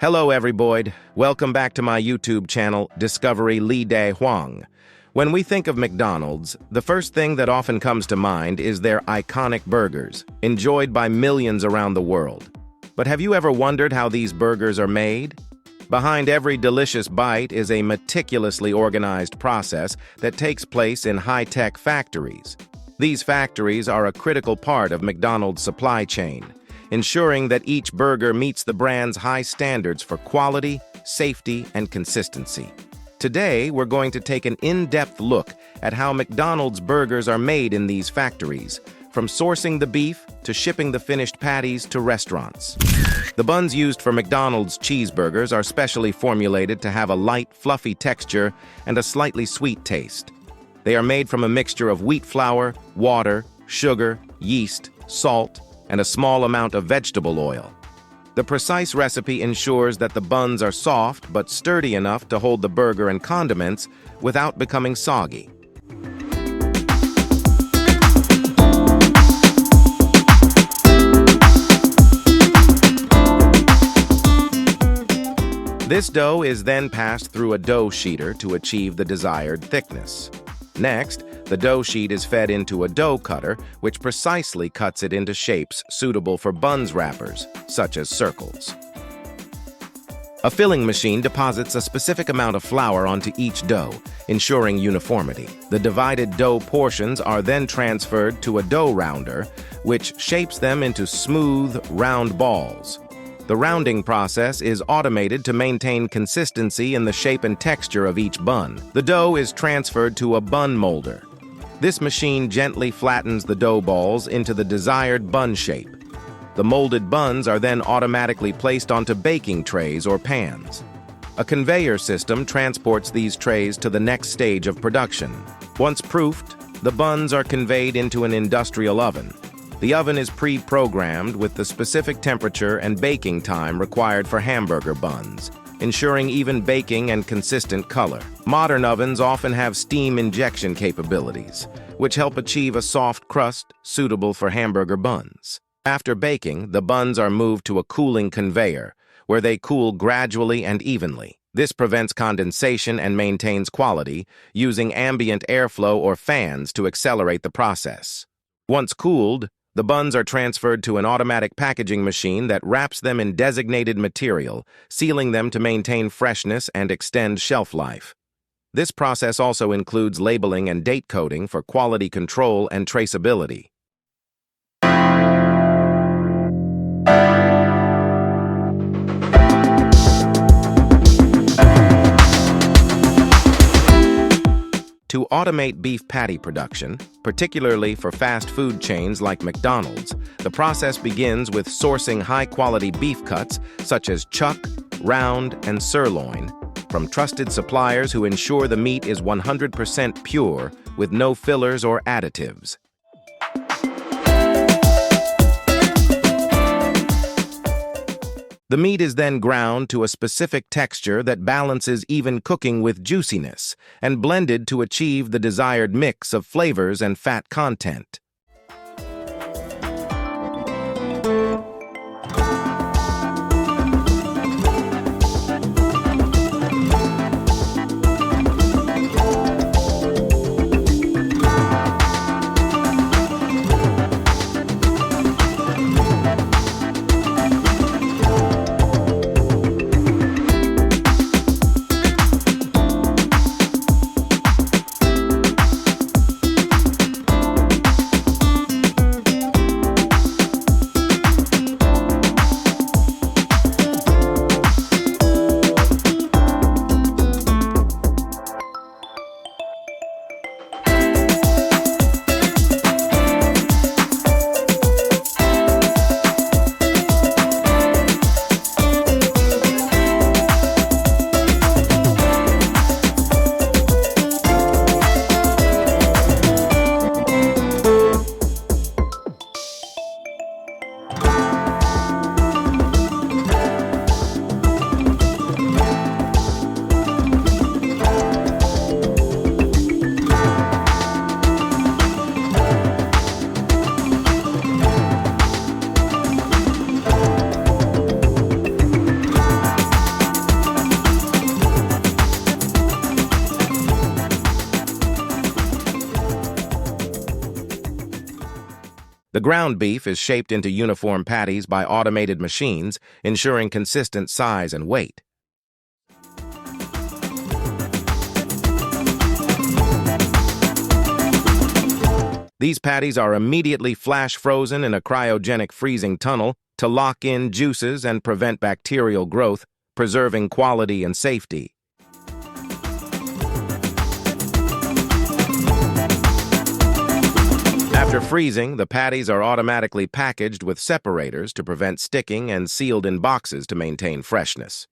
Hello, everyboy. Welcome back to my YouTube channel, Discovery Dae Hwang. When we think of McDonald's, the first thing that often comes to mind is their iconic burgers, enjoyed by millions around the world. But have you ever wondered how these burgers are made? Behind every delicious bite is a meticulously organized process that takes place in high-tech factories. These factories are a critical part of McDonald's supply chain, ensuring that each burger meets the brand's high standards for quality, safety, and consistency. Today, we're going to take an in-depth look at how McDonald's burgers are made in these factories, from sourcing the beef to shipping the finished patties to restaurants. The buns used for McDonald's cheeseburgers are specially formulated to have a light, fluffy texture and a slightly sweet taste. They are made from a mixture of wheat flour, water, sugar, yeast, salt, and a small amount of vegetable oil. The precise recipe ensures that the buns are soft but sturdy enough to hold the burger and condiments without becoming soggy. This dough is then passed through a dough sheeter to achieve the desired thickness. Next, the dough sheet is fed into a dough cutter, which precisely cuts it into shapes suitable for buns wrappers, such as circles. A filling machine deposits a specific amount of flour onto each dough, ensuring uniformity. The divided dough portions are then transferred to a dough rounder, which shapes them into smooth, round balls. The rounding process is automated to maintain consistency in the shape and texture of each bun. The dough is transferred to a bun molder. This machine gently flattens the dough balls into the desired bun shape. The molded buns are then automatically placed onto baking trays or pans. A conveyor system transports these trays to the next stage of production. Once proofed, the buns are conveyed into an industrial oven. The oven is pre-programmed with the specific temperature and baking time required for hamburger buns, ensuring even baking and consistent color. Modern ovens often have steam injection capabilities, which help achieve a soft crust suitable for hamburger buns. After baking, the buns are moved to a cooling conveyor, where they cool gradually and evenly. This prevents condensation and maintains quality, using ambient airflow or fans to accelerate the process. Once cooled, the buns are transferred to an automatic packaging machine that wraps them in designated material, sealing them to maintain freshness and extend shelf life. This process also includes labeling and date coding for quality control and traceability. To automate beef patty production, particularly for fast food chains like McDonald's, the process begins with sourcing high-quality beef cuts such as chuck, round, and sirloin from trusted suppliers who ensure the meat is 100% pure with no fillers or additives. The meat is then ground to a specific texture that balances even cooking with juiciness and blended to achieve the desired mix of flavors and fat content. The ground beef is shaped into uniform patties by automated machines, ensuring consistent size and weight. These patties are immediately flash frozen in a cryogenic freezing tunnel to lock in juices and prevent bacterial growth, preserving quality and safety. After freezing, the patties are automatically packaged with separators to prevent sticking and sealed in boxes to maintain freshness.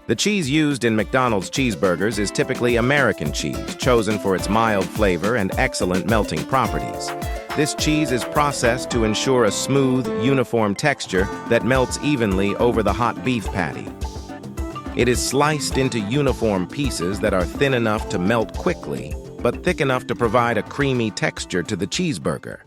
The cheese used in McDonald's cheeseburgers is typically American cheese, chosen for its mild flavor and excellent melting properties. This cheese is processed to ensure a smooth, uniform texture that melts evenly over the hot beef patty. It is sliced into uniform pieces that are thin enough to melt quickly, but thick enough to provide a creamy texture to the cheeseburger.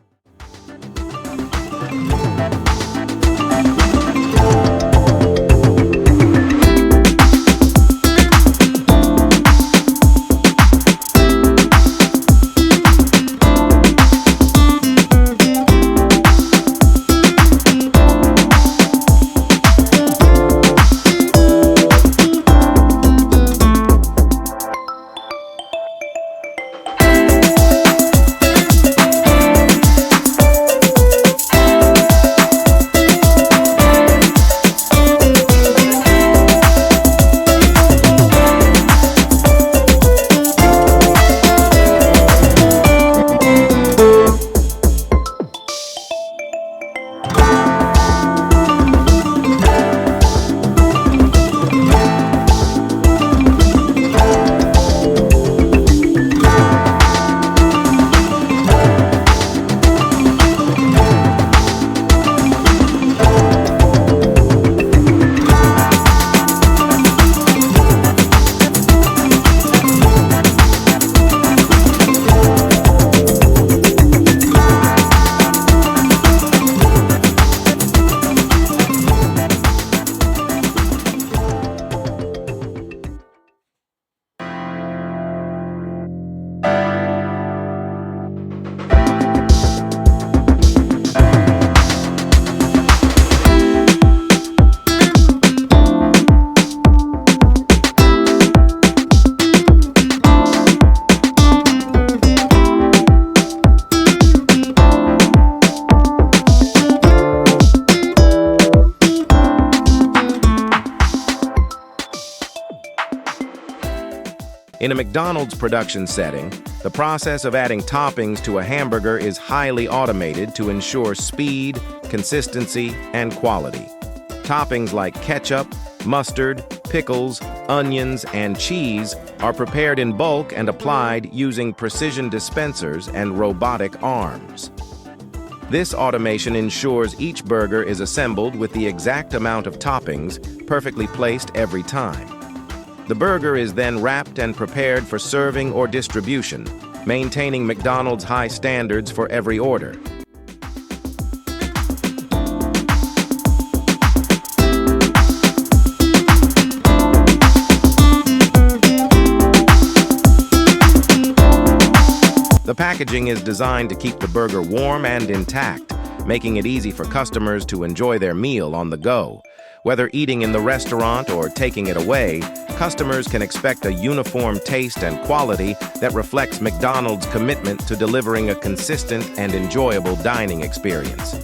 In a McDonald's production setting, the process of adding toppings to a hamburger is highly automated to ensure speed, consistency, and quality. Toppings like ketchup, mustard, pickles, onions, and cheese are prepared in bulk and applied using precision dispensers and robotic arms. This automation ensures each burger is assembled with the exact amount of toppings perfectly placed every time. The burger is then wrapped and prepared for serving or distribution, maintaining McDonald's high standards for every order. The packaging is designed to keep the burger warm and intact, making it easy for customers to enjoy their meal on the go. Whether eating in the restaurant or taking it away, customers can expect a uniform taste and quality that reflects McDonald's commitment to delivering a consistent and enjoyable dining experience.